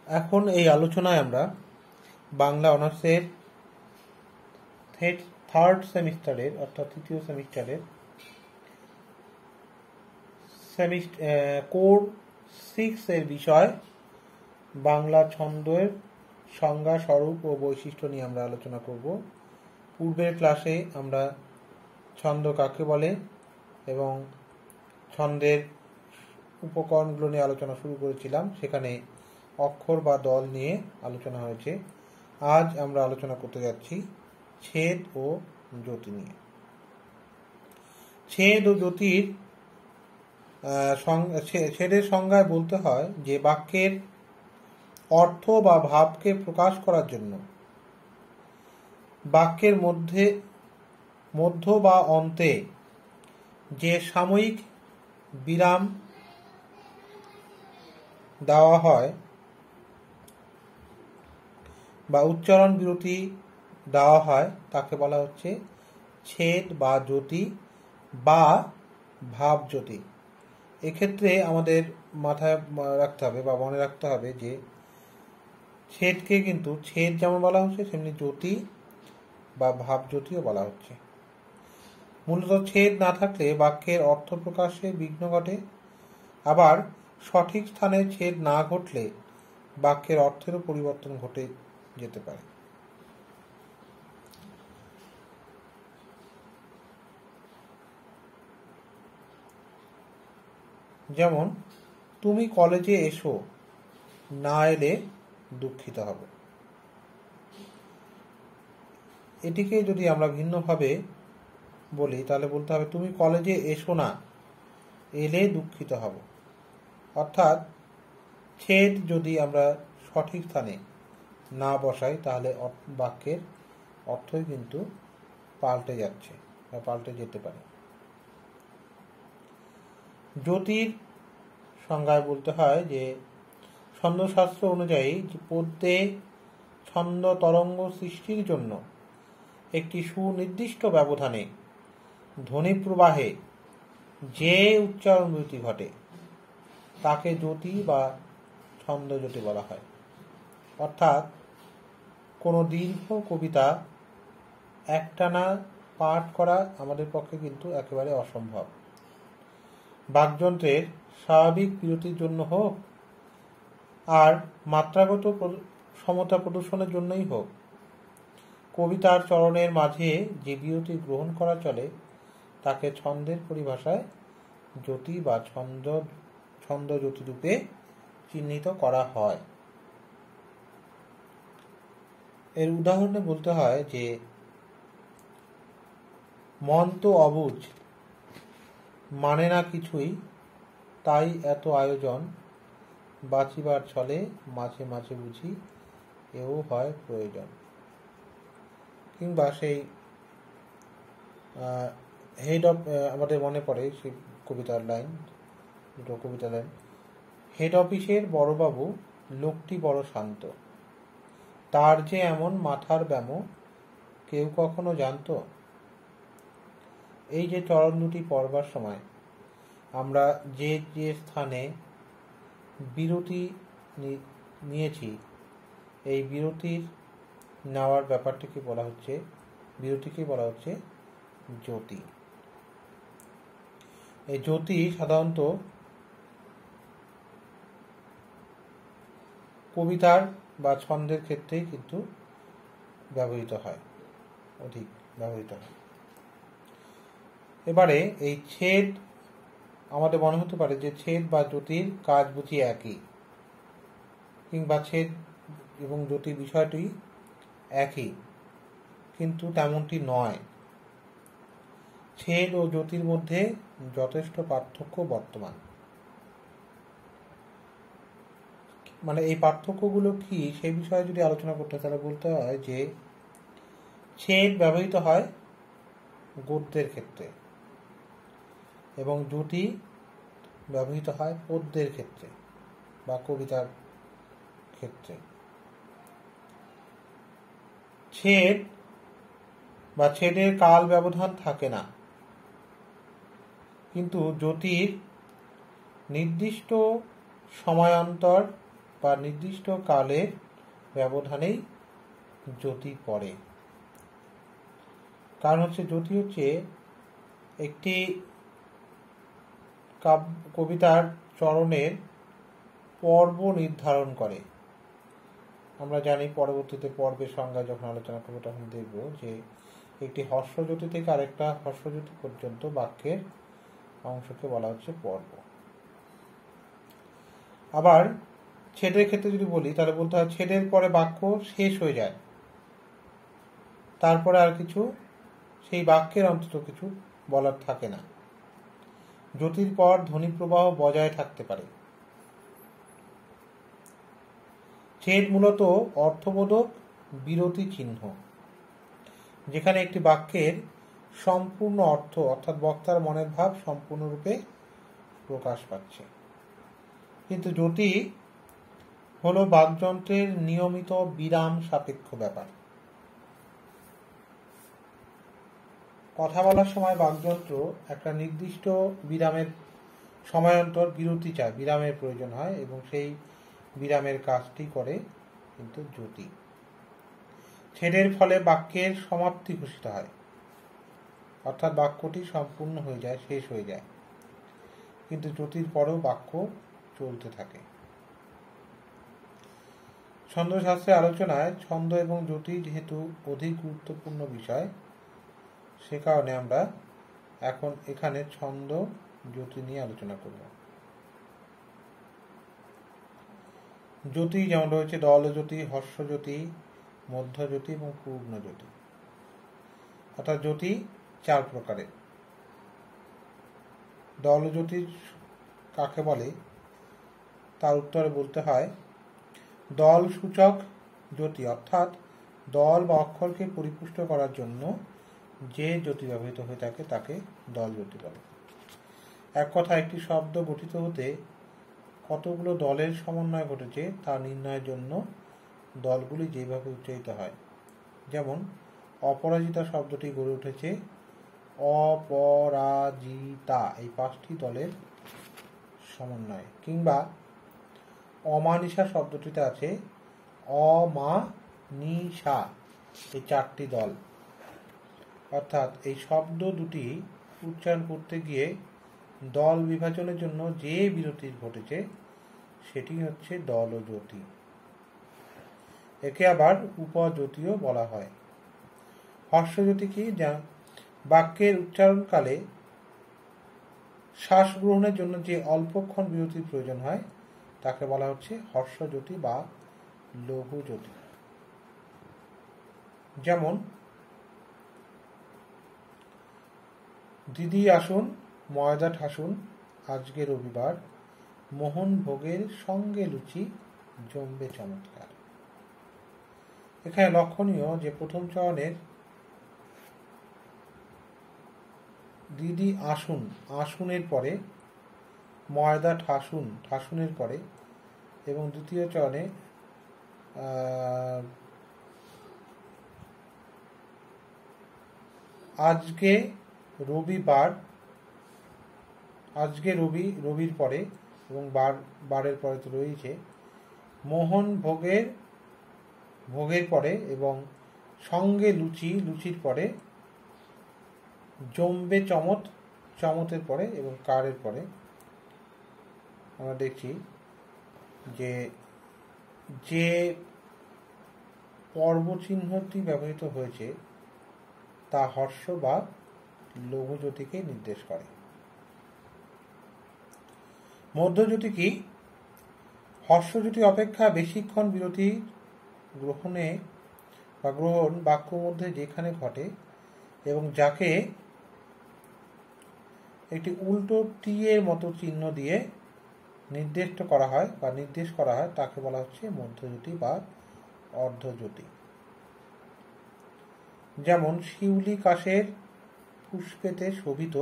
এখন এই আলোচনায় আমরা বাংলা অনার্সের থার্ড সেমিস্টারের অর্থাৎ তৃতীয় সেমিস্টারের কোর 6 এর বিষয় বাংলা ছন্দের সংজ্ঞা, স্বরূপ ও বৈশিষ্ট্য নিয়ে আমরা আলোচনা করব। পূর্বের ক্লাসে আমরা ছন্দ কাকে বলে এবং ছন্দের উপকরণগুলো নিয়ে আলোচনা শুরু করেছিলাম। সেখানে অক্ষর বা দল নিয়ে আলোচনা হয়েছে। আজ আমরা আলোচনা করতে যাচ্ছি ছেদ ও জ্যোতি নিয়ে। ছেদ ও জ্যোতির ছেদের সংজ্ঞায় বলতে হয় যে বাক্যের অর্থ বা ভাবকে প্রকাশ করার জন্য বাক্যের মধ্য বা অন্তে যে সাময়িক বিরাম দেওয়া হয় বা উচ্চারণ বিরতি দেওয়া হয় তাকে বলা হচ্ছে ছেদ বা জ্যোতি বা ভাব জ্যোতি। এক্ষেত্রে আমাদের মাথায় রাখতে হবে বা মনে রাখতে হবে যে ছেদকে কিন্তু ছেদ যেমন বলা হচ্ছে তেমনি জ্যোতি বা ভাব জ্যোতিও বলা হচ্ছে। মূলত ছেদ না থাকলে বাক্যের অর্থ প্রকাশে বিঘ্ন ঘটে, আবার সঠিক স্থানে ছেদ না ঘটলে বাক্যের অর্থেরও পরিবর্তন ঘটে যেতে পারে। যেমন তুমি কলেজে এসো, না এলে দুঃখিত হব। এটিকে যদি আমরা ভিন্নভাবে বলি তাহলে বলতে হবে তুমি কলেজে এসো না, এলে দুঃখিত হব। অর্থাৎ ছেদ যদি আমরা সঠিক স্থানে না বসাই তাহলে বাক্যের অর্থই কিন্তু পাল্টে যাচ্ছে বা পাল্টে যেতে পারে। জ্যোতির সংজ্ঞায় বলতে হয় যে ছন্দশাস্ত্র অনুযায়ী পদ্যে ছন্দ তরঙ্গ সৃষ্টির জন্য একটি সুনির্দিষ্ট ব্যবধানে ধ্বনি প্রবাহে যে উচ্চারণ বিরতি ঘটে তাকে জ্যোতি বা ছন্দ জ্যোতি বলা হয়। অর্থাৎ কোনো দীর্ঘ কবিতা একটানা পাঠ করা আমাদের পক্ষে কিন্তু একেবারে অসম্ভব। বাকযন্ত্রের স্বাভাবিক বিরতির জন্য হোক আর মাত্রাগত সমতা প্রদর্শনের জন্যই হোক, কবিতার চরণের মাঝে যে বিরতি গ্রহণ করা চলে তাকে ছন্দের পরিভাষায় জ্যোতি বা ছন্দ জ্যোতি রূপে চিহ্নিত করা হয়। এর উদাহরণে বলতে হয় যে মন তো অবুঝ, মানে না কিছুই, তাই এত আয়োজন, বাঁচিবার ছলে মাঝে মাঝে বুঝি এও হয় প্রয়োজন। কিংবা সেই আমাদের মনে পড়ে সেই কবিতার লাইন, দুটো কবিতার লাইন, হেড অফিসের বড়বাবু লোকটি বড় শান্ত, তার যে এমন মাথার ব্যামো কেউ কখনো জানতো। এই যে চরণ দুটি পড়বার সময় আমরা যে যে স্থানে বিরতি নিয়েছি এই বিরতির নেওয়ার বিরতিকে বলা হচ্ছে জ্যোতি। এই জ্যোতি সাধারণত কবিতার বা ছন্দের ক্ষেত্রেই কিন্তু অধিক ব্যবহৃত হয়। এবারে এই ছেদ আমাদের মনে হতে পারে যে ছেদ বা জ্যোতির কাজ বুঝি একই, কিংবা ছেদ এবং জ্যোতি বিষয়টি একই, কিন্তু তেমনটি নয়। ছেদ ও জ্যোতির মধ্যে যথেষ্ট পার্থক্য বর্তমান। মানে এই পার্থক্যগুলো কি সেই বিষয়ে যদি আলোচনা করতে তাহলে বলতে হয় যে ছেদ ব্যবহৃত হয় গদ্যের ক্ষেত্রে এবং জ্যোতি ব্যবহৃত হয় পদ্যের ক্ষেত্রে বা কবিতার ক্ষেত্রে। ছেদ বা ছেদের কাল ব্যবধান থাকে না, কিন্তু জ্যোতির নির্দিষ্ট সময়ান্তর বা নির্দিষ্ট কালের ব্যবধানেই যতি পড়ে। কারণ হচ্ছে যতি হচ্ছে একটি কবিতার চরণের পর্ব নির্ধারণ করে। আমরা জানি পরবর্তীতে পর্বের সংজ্ঞা যখন আলোচনা করবো তখন দেখব যে একটি হর্ষযতি থেকে আরেকটা হর্ষযতি পর্যন্ত বাক্যের অংশকে বলা হচ্ছে পর্ব। আবার ছেদের ক্ষেত্রে যদি বলি তাহলে বলতে হয় ছেদের পরে বাক্য শেষ হয়ে যায়, তারপরে আর কিছু সেই বাক্যের অন্তত কিছু বলার থাকে না। যতির পর ধ্বনি প্রবাহ বজায় থাকতে পারে। ছেদ মূলত অর্থবোধক বিরতি চিহ্ন, যেখানে একটি বাক্যের সম্পূর্ণ অর্থ অর্থাৎ বক্তার মনের ভাব সম্পূর্ণরূপে প্রকাশ পাচ্ছে। কিন্তু যতি হলো বাকযন্ত্রের নিয়মিত বিরাম সাপেক্ষ ব্যাপার। কথা বলার সময় বাকযন্ত্র একটা নির্দিষ্ট বিরামের সময়ান্তর বিরতি চায়, বিরামের প্রয়োজন হয় এবং সেই বিরামের কাজটি করে কিন্তু যতি। ছেদের ফলে বাক্যের সমাপ্তি ঘোষিত হয়, অর্থাৎ বাক্যটি সম্পূর্ণ হয়ে যায়, শেষ হয়ে যায়, কিন্তু যতির পরেও বাক্য চলতে থাকে। ছন্দশাস্ত্রের আলোচনায় ছন্দ এবং যতি যেহেতু অধিক গুরুত্বপূর্ণ বিষয়, সে কারণে আমরা এখন এখানে ছন্দ যতি নিয়ে আলোচনা করব। যতি যেমন রয়েছে দলযতি, হর্ষযতি, মধ্যযতি এবং পূর্ণযতি। অর্থাৎ যতি 4 প্রকারের। দলযতি কাকে বলে তার উত্তরে বলতে হয় দল সূচক যতি, অর্থাৎ দল বা অক্ষরকে পরিপুষ্ট করার জন্য যে যতি ব্যবহৃত হয়ে থাকে তাকে দল যতি বলে। এক কথা একটি শব্দ গঠিত হতে কতগুলো দলের সমন্বয় ঘটেছে তা নির্ণয়ের জন্য দলগুলি যেভাবে উচ্চারিত হয়, যেমন অপরাজিতা শব্দটি গড়ে উঠেছে অপরাজিতা এই 5টি দলের সমন্বয়ে, কিংবা অমানিসা শব্দটিতে আছে অমানিসা এই 4টি দল। অর্থাৎ এই শব্দ দুটি উচ্চারণ করতে গিয়ে দল বিভাজনের জন্য যে বিরতি ঘটেছে সেটি হচ্ছে দলযতি। একে আবার উপযতিও বলা হয়। হর্ষযতি কি? যা বাক্যের উচ্চারণকালে শ্বাস গ্রহণের জন্য যে অল্পক্ষণ বিরতির প্রয়োজন হয় তাকে বলা হচ্ছে হর্ষযতি বা লঘুযতি। যেমন দিদি আসুন ময়দা ঠাসুন আজকে রবিবার, মোহন ভোগের সঙ্গে লুচি জমবে চমৎকার। এখানে লক্ষণীয় যে প্রথম চরণের দিদি আসুন আসুনের পরে, ময়দা ঠাসুন ঠাসুনের পরে, এবং দ্বিতীয় চরণে আজকে রবিবার আজকে রবির পরে এবং বারের পরে তো রয়েছে, মোহন ভোগের পরে এবং সঙ্গে লুচির পরে, জমবে চমতের পরে এবং কারের পরে। আমরা দেখছি যে পর্বচিহ্নটি ব্যবহৃত হয়েছে তা হর্ষ বা লঘুযতিকে নির্দেশ করে। মধ্যযতি কি? হর্ষযতি অপেক্ষা বেশিক্ষণ বিরতি গ্রহণ বাক্য মধ্যে যেখানে ঘটে এবং যাকে একটি উল্টো টি এর মতো চিহ্ন দিয়ে নির্দেশ করা হয় তাকে বলা হচ্ছে মধ্যযতি বা অর্ধযতি। যেমন শিউলি কাশের পুষ্পেতে শোভিত,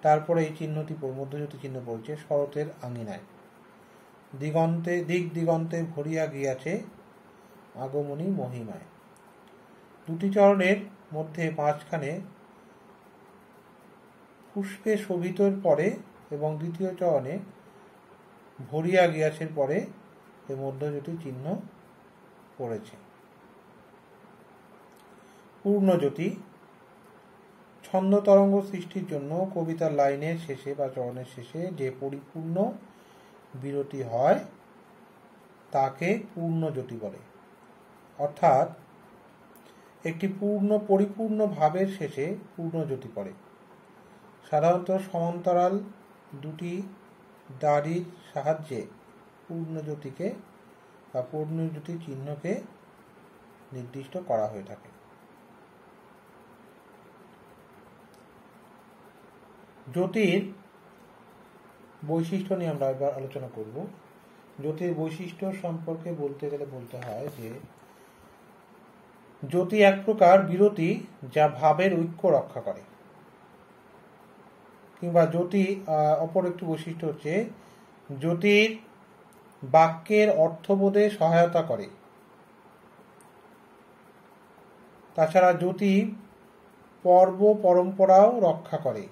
তারপরে এই চিহ্নটি মধ্যযতি চিহ্ন পড়ছে শরতের আঙিনায়, দিক দিগন্তে ভরিয়া গিয়াছে আগমনী মহিমায়। দুটি চরণের মধ্যে মাঝখানে পুষ্পে শোভিতর পরে এবং দ্বিতীয় চরণে ভরিয়া গিয়াছের পরে এই মধ্যযুতি চিহ্ন পড়েছে। পূর্ণযতি ছন্দ তরঙ্গ সৃষ্টির জন্য কবিতার লাইনের শেষে বা চরণের শেষে যে পরিপূর্ণ বিরতি হয় তাকে পূর্ণযতি বলে। অর্থাৎ একটি পরিপূর্ণ ভাবের শেষে পূর্ণযতি পড়ে। সাধারণত সমান্তরাল দুটি দাড়ির সাহায্যে পূর্ণযতিকে বা পূর্ণযতি চিহ্নকে নির্দিষ্ট করা হয়ে থাকে। যতির বৈশিষ্ট্য নিয়ে আমরা এবার আলোচনা করব। যতির বৈশিষ্ট্য সম্পর্কে বলতে গেলে বলতে হয় যে যতি এক প্রকার বিরতি যা ভাবের ঐক্য রক্ষা করে, কিংবা যতি অপর একটি বৈশিষ্ট্য হচ্ছে যতির বাক্যের অর্থবোধে সহায়তা করে। তাছাড়া যতি পর্ব পরম্পরাও রক্ষা করে।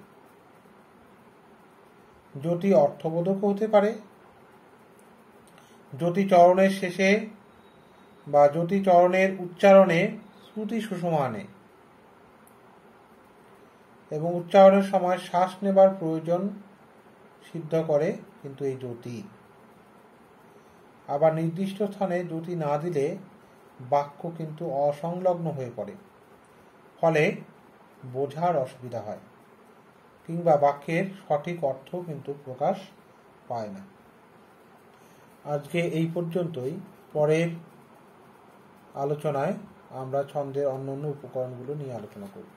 যতি অর্থবোধক হতে পারে। যতি চরণের শেষে বা যতি চরণের উচ্চারণে শ্রুতি সুষমা আনে এবং উচ্চারণের সময় শ্বাস নেবার প্রয়োজন সিদ্ধ করে কিন্তু এই যতি। আবার নির্দিষ্ট স্থানে যতি না দিলে বাক্য কিন্তু অসংলগ্ন হয়ে পড়ে, ফলে বোঝার অসুবিধা হয় কিংবা বাক্যের সঠিক অর্থ কিন্তু প্রকাশ পায় না। আজকে এই পর্যন্তই। পরের আলোচনায় আমরা ছন্দের অন্যান্য উপকরণগুলো নিয়ে আলোচনা করব।